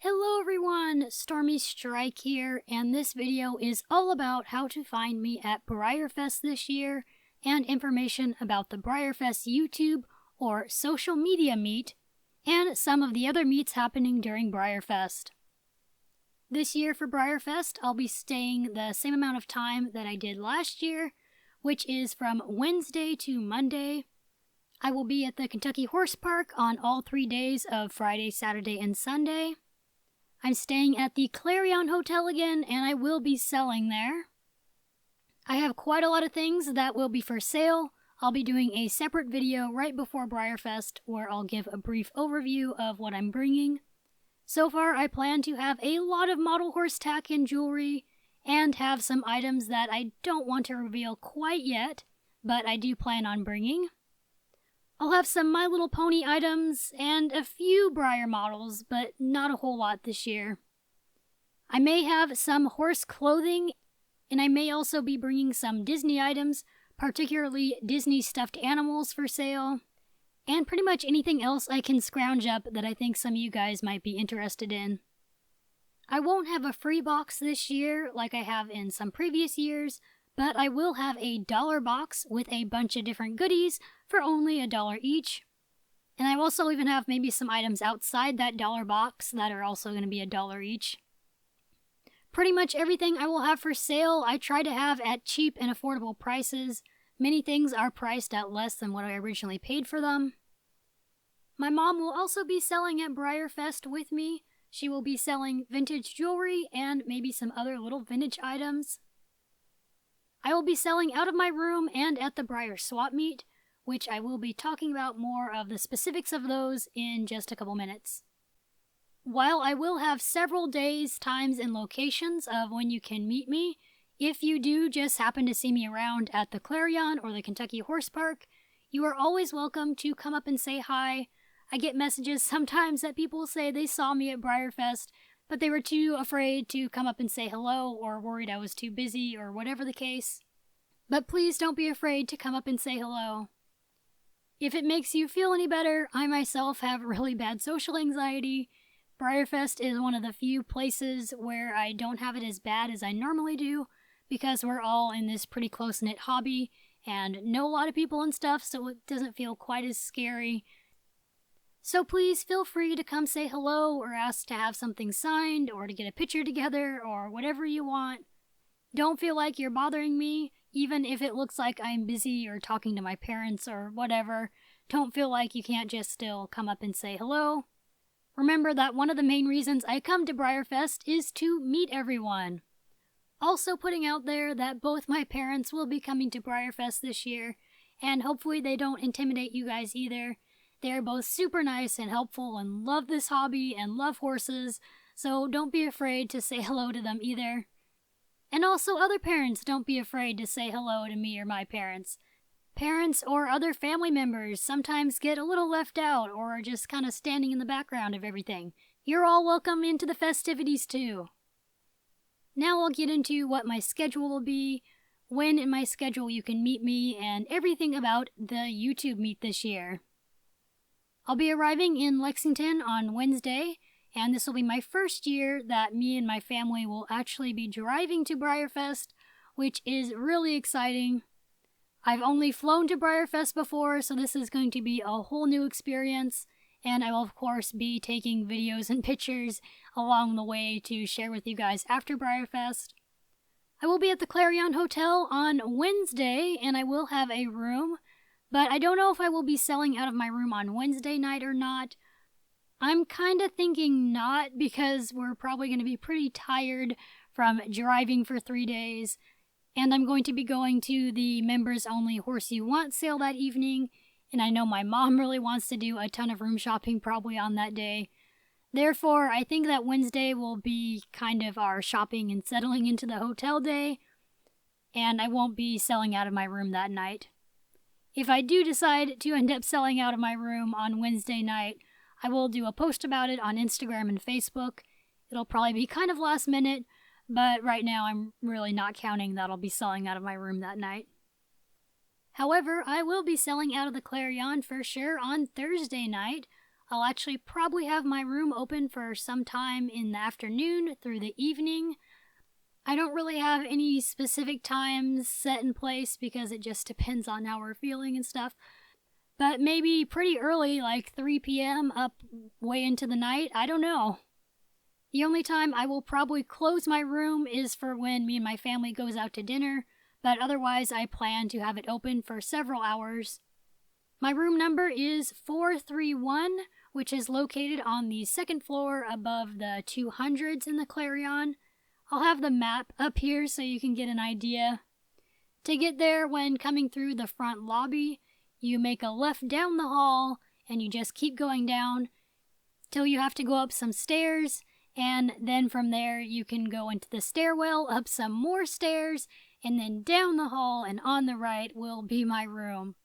Hello everyone, Stormy Strike here, and this video is all about how to find me at BreyerFest this year, and information about the BreyerFest YouTube or social media meet, and some of the other meets happening during BreyerFest. This year for BreyerFest, I'll be staying the same amount of time that I did last year, which is from Wednesday to Monday. I will be at the Kentucky Horse Park on all 3 days of Friday, Saturday, and Sunday. I'm staying at the Clarion Hotel again, and I will be selling there. I have quite a lot of things that will be for sale. I'll be doing a separate video right before BreyerFest where I'll give a brief overview of what I'm bringing. So far, I plan to have a lot of model horse tack and jewelry, and have some items that I don't want to reveal quite yet, but I do plan on bringing. I'll have some My Little Pony items and a few Breyer models, but not a whole lot this year. I may have some horse clothing, and I may also be bringing some Disney items, particularly Disney stuffed animals for sale, and pretty much anything else I can scrounge up that I think some of you guys might be interested in. I won't have a free box this year like I have in some previous years, but I will have a $1 box with a bunch of different goodies for only $1 each. And I also even have maybe some items outside that $1 box that are also going to be $1 each. Pretty much everything I will have for sale I try to have at cheap and affordable prices. Many things are priced at less than what I originally paid for them. My mom will also be selling at BreyerFest with me. She will be selling vintage jewelry and maybe some other little vintage items. I will be selling out of my room and at the Breyer swap meet, which I will be talking about more of the specifics of those in just a couple minutes. While I will have several days, times, and locations of when you can meet me, if you do just happen to see me around at the Clarion or the Kentucky Horse Park, you are always welcome to come up and say hi. I get messages sometimes that people say they saw me at BreyerFest, but they were too afraid to come up and say hello or worried I was too busy or whatever the case. But please don't be afraid to come up and say hello. If it makes you feel any better, I myself have really bad social anxiety. BreyerFest is one of the few places where I don't have it as bad as I normally do, because we're all in this pretty close-knit hobby and know a lot of people and stuff, so it doesn't feel quite as scary. So please feel free to come say hello or ask to have something signed or to get a picture together or whatever you want. Don't feel like you're bothering me, even if it looks like I'm busy or talking to my parents or whatever. Don't feel like you can't just still come up and say hello. Remember that one of the main reasons I come to BreyerFest is to meet everyone. Also putting out there that both my parents will be coming to BreyerFest this year, and hopefully they don't intimidate you guys either. They're both super nice and helpful and love this hobby and love horses, so don't be afraid to say hello to them either. And also other parents, don't be afraid to say hello to me or my parents. Parents or other family members sometimes get a little left out or are just kind of standing in the background of everything. You're all welcome into the festivities too. Now I'll get into what my schedule will be, when in my schedule you can meet me, and everything about the YouTube meet this year. I'll be arriving in Lexington on Wednesday, and this will be my first year that me and my family will actually be driving to BreyerFest, which is really exciting. I've only flown to BreyerFest before, so this is going to be a whole new experience, and I will of course be taking videos and pictures along the way to share with you guys after BreyerFest. I will be at the Clarion Hotel on Wednesday, and I will have a room, but I don't know if I will be selling out of my room on Wednesday night or not. I'm kind of thinking not, because we're probably going to be pretty tired from driving for 3 days, and I'm going to be going to the members only Horse You Want sale that evening, and I know my mom really wants to do a ton of room shopping probably on that day. Therefore, I think that Wednesday will be kind of our shopping and settling into the hotel day, and I won't be selling out of my room that night. If I do decide to end up selling out of my room on Wednesday night, I will do a post about it on Instagram and Facebook. It'll probably be kind of last minute, but right now I'm really not counting that I'll be selling out of my room that night. However, I will be selling out of the Clarion for sure on Thursday night. I'll actually probably have my room open for some time in the afternoon through the evening. I don't really have any specific times set in place because it just depends on how we're feeling and stuff. But maybe pretty early, like 3 p.m. up way into the night, I don't know. The only time I will probably close my room is for when me and my family goes out to dinner, but otherwise I plan to have it open for several hours. My room number is 431, which is located on the second floor above the 200s in the Clarion. I'll have the map up here so you can get an idea. To get there, when coming through the front lobby, you make a left down the hall and you just keep going down till you have to go up some stairs, and then from there you can go into the stairwell, up some more stairs, and then down the hall, and on the right will be my room.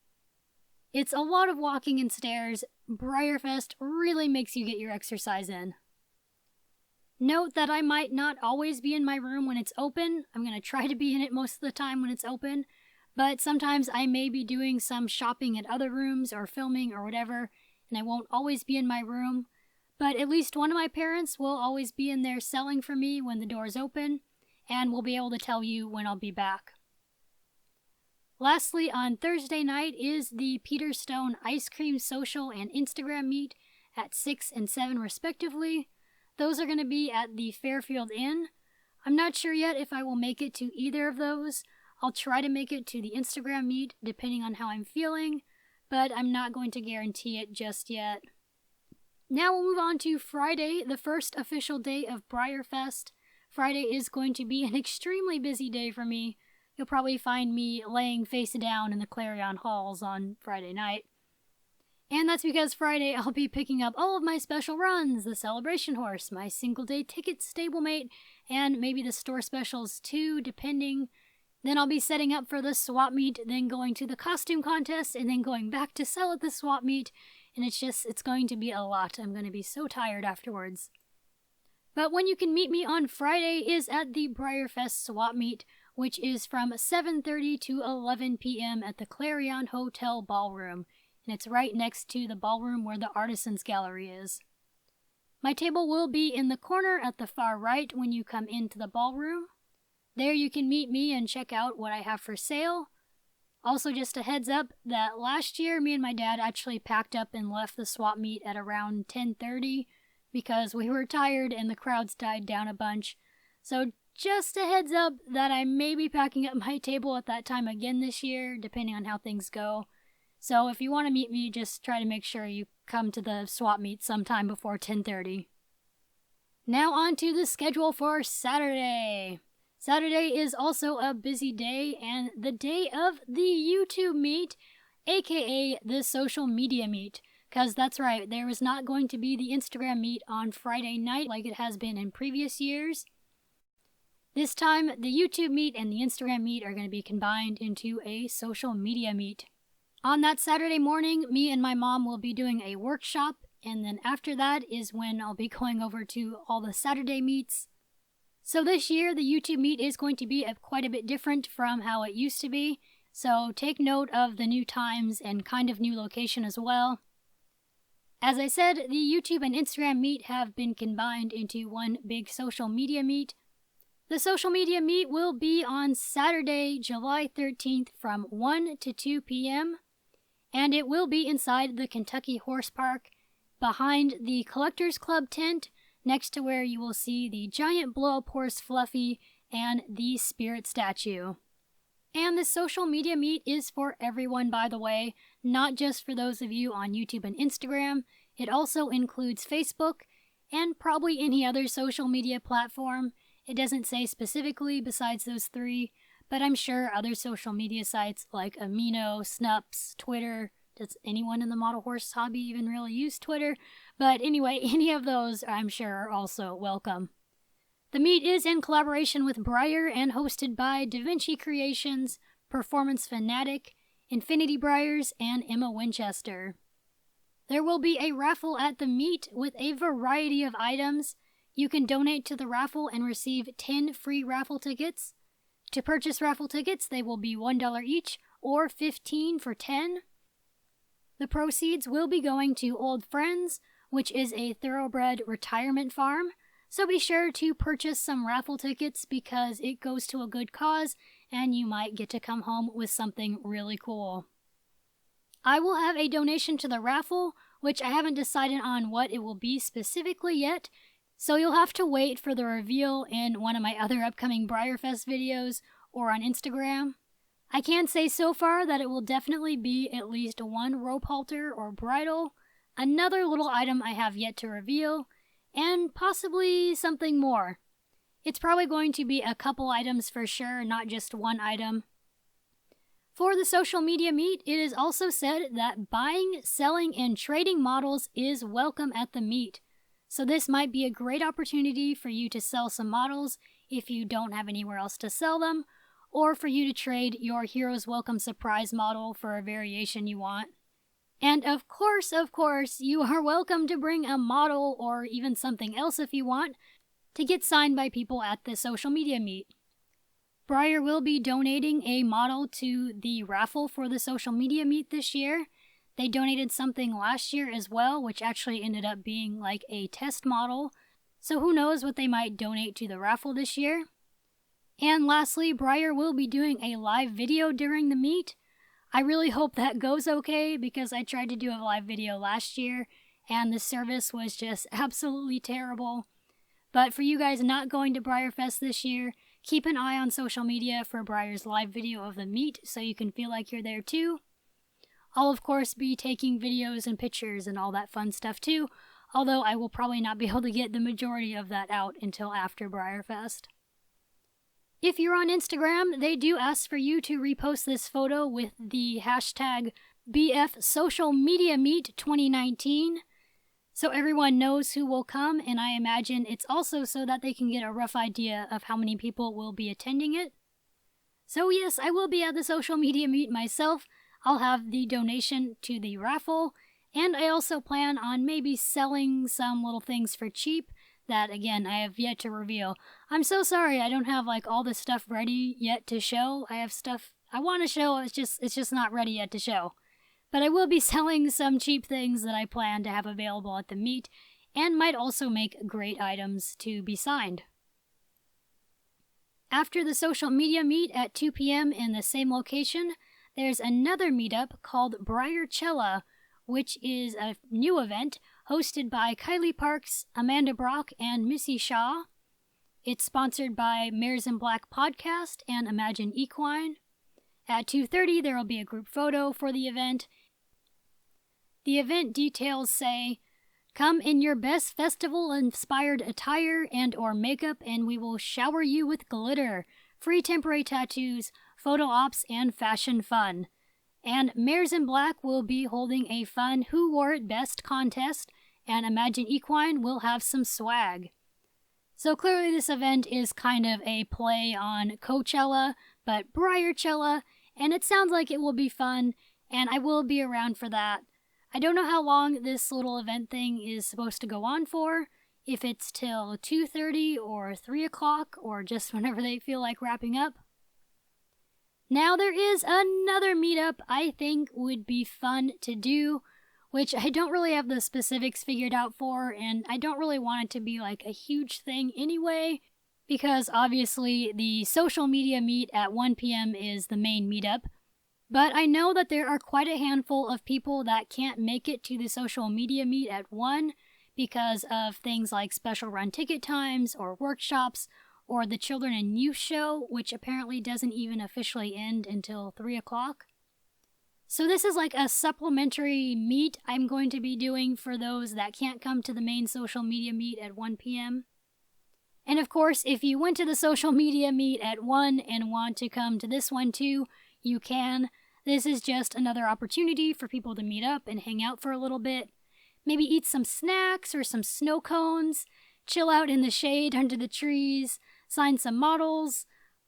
It's a lot of walking and stairs. BreyerFest really makes you get your exercise in. Note that I might not always be in my room when it's open. I'm going to try to be in it most of the time when it's open, but sometimes I may be doing some shopping at other rooms or filming or whatever, and I won't always be in my room. But at least one of my parents will always be in there selling for me when the door's open, and will be able to tell you when I'll be back. Lastly, on Thursday night is the Peter Stone Ice Cream Social and Instagram meet at 6 and 7 respectively. Those are going to be at the Fairfield Inn. I'm not sure yet if I will make it to either of those. I'll try to make it to the Instagram meet depending on how I'm feeling, but I'm not going to guarantee it just yet. Now we'll move on to Friday, the first official day of BreyerFest. Friday is going to be an extremely busy day for me. You'll probably find me laying face down in the Clarion halls on Friday night. And that's because Friday I'll be picking up all of my special runs, the Celebration Horse, my single-day ticket stablemate, and maybe the store specials too, depending. Then I'll be setting up for the swap meet, then going to the costume contest, and then going back to sell at the swap meet. And it's going to be a lot. I'm going to be so tired afterwards. But when you can meet me on Friday is at the BreyerFest swap meet, which is from 7:30 to 11 p.m. at the Clarion Hotel Ballroom. And it's right next to the ballroom where the Artisans Gallery is. My table will be in the corner at the far right when you come into the ballroom. There you can meet me and check out what I have for sale. Also, just a heads up that last year me and my dad actually packed up and left the swap meet at around 10:30 because we were tired and the crowds died down a bunch. So just a heads up that I may be packing up my table at that time again this year, depending on how things go. So if you want to meet me, just try to make sure you come to the swap meet sometime before 10:30. Now on to the schedule for Saturday. Saturday is also a busy day and the day of the YouTube meet, aka the social media meet. Because that's right, there is not going to be the Instagram meet on Friday night like it has been in previous years. This time, the YouTube meet and the Instagram meet are going to be combined into a social media meet. On that Saturday morning, me and my mom will be doing a workshop, and then after that is when I'll be going over to all the Saturday meets. So this year, the YouTube meet is going to be quite a bit different from how it used to be, so take note of the new times and kind of new location as well. As I said, the YouTube and Instagram meet have been combined into one big social media meet. The social media meet will be on Saturday, July 13th from 1 to 2 p.m., and it will be inside the Kentucky Horse Park, behind the Collectors Club tent, next to where you will see the giant blow-up horse Fluffy and the spirit statue. And the social media meet is for everyone, by the way, not just for those of you on YouTube and Instagram. It also includes Facebook and probably any other social media platform. It doesn't say specifically besides those three, but I'm sure other social media sites like Amino, Snups, Twitter. Does anyone in the model horse hobby even really use Twitter? But anyway, any of those I'm sure are also welcome. The meet is in collaboration with Breyer and hosted by Da Vinci Creations, Performance Fanatic, Infinity Briars, and Emma Winchester. There will be a raffle at the meet with a variety of items. You can donate to the raffle and receive 10 free raffle tickets. To purchase raffle tickets, they will be $1 each or $15 for 10. The proceeds will be going to old friends, which is a thoroughbred retirement farm. So be sure to purchase some raffle tickets because it goes to a good cause and you might get to come home with something really cool. I will have a donation to the raffle, which I haven't decided on what it will be specifically yet, so you'll have to wait for the reveal in one of my other upcoming BreyerFest videos or on Instagram. I can say so far that it will definitely be at least one rope halter or bridle, another little item I have yet to reveal, and possibly something more. It's probably going to be a couple items for sure, not just one item. For the social media meet, it is also said that buying, selling, and trading models is welcome at the meet. So this might be a great opportunity for you to sell some models if you don't have anywhere else to sell them, or for you to trade your Heroes Welcome Surprise model for a variation you want. And of course, you are welcome to bring a model or even something else if you want to get signed by people at the social media meet. Breyer will be donating a model to the raffle for the social media meet this year. They donated something last year as well, which actually ended up being like a test model. So who knows what they might donate to the raffle this year. And lastly, Breyer will be doing a live video during the meet. I really hope that goes okay because I tried to do a live video last year and the service was just absolutely terrible. But for you guys not going to BreyerFest this year, keep an eye on social media for Breyer's live video of the meet so you can feel like you're there too. I'll of course be taking videos and pictures and all that fun stuff too, although I will probably not be able to get the majority of that out until after BreyerFest. If you're on Instagram, they do ask for you to repost this photo with the hashtag BFSocialMediaMeet2019 so everyone knows who will come, and I imagine it's also so that they can get a rough idea of how many people will be attending it. So yes, I will be at the social media meet myself. I'll have the donation to the raffle, and I also plan on maybe selling some little things for cheap that, again, I have yet to reveal. I'm so sorry I don't have like all this stuff ready yet to show. I have stuff I want to show, it's just not ready yet to show. But I will be selling some cheap things that I plan to have available at the meet, and might also make great items to be signed. After the social media meet at 2 p.m. in the same location, there's another meetup called Briar Chela, which is a new event hosted by Kylie Parks, Amanda Brock, and Missy Shaw. It's sponsored by Mares in Black Podcast and Imagine Equine. At 2:30, there will be a group photo for the event. The event details say, "Come in your best festival-inspired attire and or makeup and we will shower you with glitter, free temporary tattoos, photo ops, and fashion fun." And Mares in Black will be holding a fun Who Wore It Best contest, and Imagine Equine will have some swag. So clearly this event is kind of a play on Coachella, but Breyerchella, and it sounds like it will be fun, and I will be around for that. I don't know how long this little event thing is supposed to go on for, if it's till 2:30 or 3 o'clock, or just whenever they feel like wrapping up. Now there is another meetup I think would be fun to do, which I don't really have the specifics figured out for, and I don't really want it to be like a huge thing anyway, because obviously the social media meet at 1 p.m. is the main meetup. But I know that there are quite a handful of people that can't make it to the social media meet at 1 because of things like special run ticket times or workshops or the Children and Youth Show, which apparently doesn't even officially end until 3 o'clock. So this is like a supplementary meet I'm going to be doing for those that can't come to the main social media meet at 1 p.m. And of course, if you went to the social media meet at 1 and want to come to this one too, you can. This is just another opportunity for people to meet up and hang out for a little bit. Maybe eat some snacks or some snow cones, chill out in the shade under the trees, sign some models,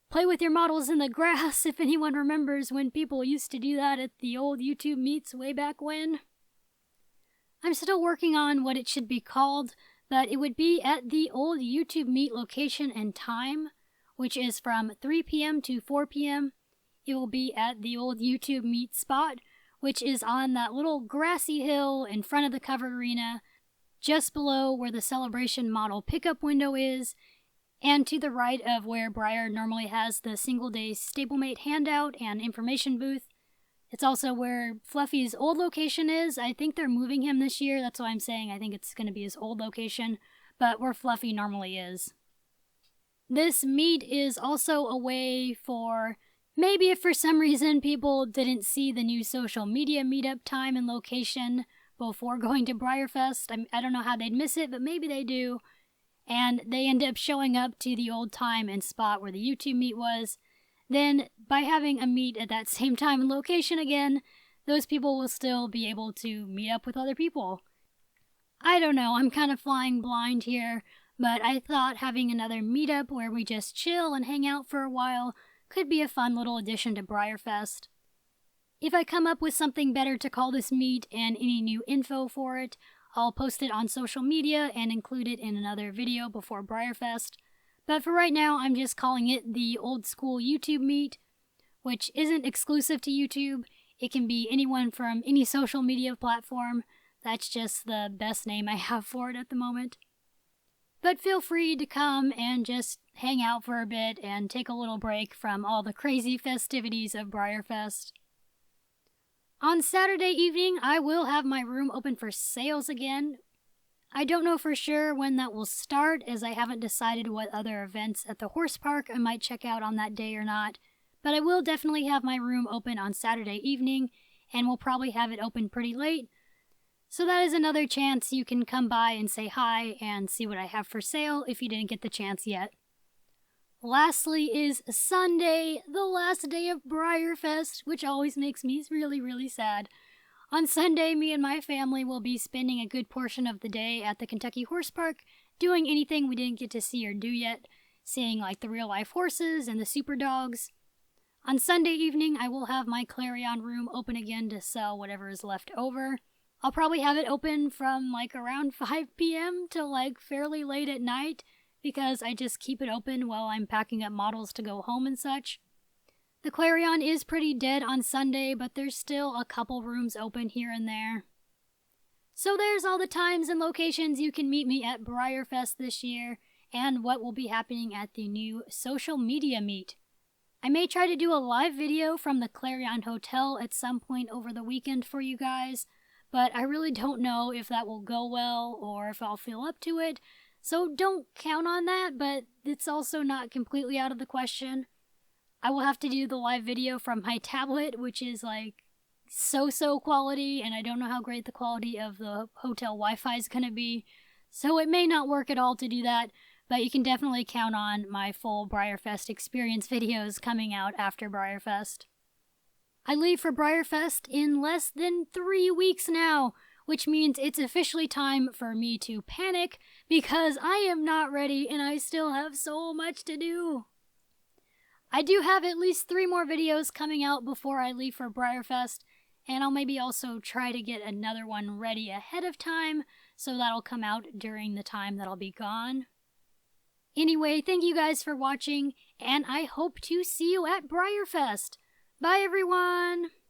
play with your models in the grass if anyone remembers when people used to do that at the old YouTube meets way back when. I'm still working on what it should be called, but it would be at the old YouTube meet location and time, which is from 3 p.m. to 4 p.m. It will be at the old YouTube meet spot, which is on that little grassy hill in front of the covered arena, just below where the celebration model pickup window is, and to the right of where Breyer normally has the single-day stablemate handout and information booth. It's also where Fluffy's old location is. I think they're moving him this year, that's why I'm saying I think it's going to be his old location, but where Fluffy normally is. This meet is also a way for, maybe if for some reason people didn't see the new social media meetup time and location before going to BreyerFest. I don't know how they'd miss it, but maybe they do. And they end up showing up to the old time and spot where the YouTube meet was. Then, by having a meet at that same time and location again, those people will still be able to meet up with other people. I don't know, I'm kind of flying blind here, but I thought having another meetup where we just chill and hang out for a while could be a fun little addition to BreyerFest. If I come up with something better to call this meet and any new info for it, I'll post it on social media and include it in another video before BreyerFest. But for right now, I'm just calling it the old school YouTube meet, which isn't exclusive to YouTube. It can be anyone from any social media platform. That's just the best name I have for it at the moment. But feel free to come and just hang out for a bit and take a little break from all the crazy festivities of BreyerFest. On Saturday evening, I will have my room open for sales again. I don't know for sure when that will start, as I haven't decided what other events at the horse park I might check out on that day or not, but I will definitely have my room open on Saturday evening, and we'll probably have it open pretty late. So that is another chance you can come by and say hi and see what I have for sale if you didn't get the chance yet. Lastly is Sunday, the last day of BreyerFest, which always makes me really, really sad. On Sunday, me and my family will be spending a good portion of the day at the Kentucky Horse Park, doing anything we didn't get to see or do yet, seeing like the real-life horses and the super dogs. On Sunday evening, I will have my Clarion room open again to sell whatever is left over. I'll probably have it open from like around 5 p.m. till like fairly late at night, because I just keep it open while I'm packing up models to go home and such. The Clarion is pretty dead on Sunday, but there's still a couple rooms open here and there. So there's all the times and locations you can meet me at BreyerFest this year, and what will be happening at the new social media meet. I may try to do a live video from the Clarion Hotel at some point over the weekend for you guys, but I really don't know if that will go well or if I'll feel up to it. So don't count on that, but it's also not completely out of the question. I will have to do the live video from my tablet, which is like so-so quality, and I don't know how great the quality of the hotel Wi-Fi is going to be. So it may not work at all to do that, but you can definitely count on my full BreyerFest experience videos coming out after BreyerFest. I leave for BreyerFest in less than 3 weeks now, which means it's officially time for me to panic because I am not ready and I still have so much to do. I do have at least 3 more videos coming out before I leave for BreyerFest, and I'll maybe also try to get another one ready ahead of time so that'll come out during the time that I'll be gone. Anyway, thank you guys for watching, and I hope to see you at BreyerFest. Bye everyone!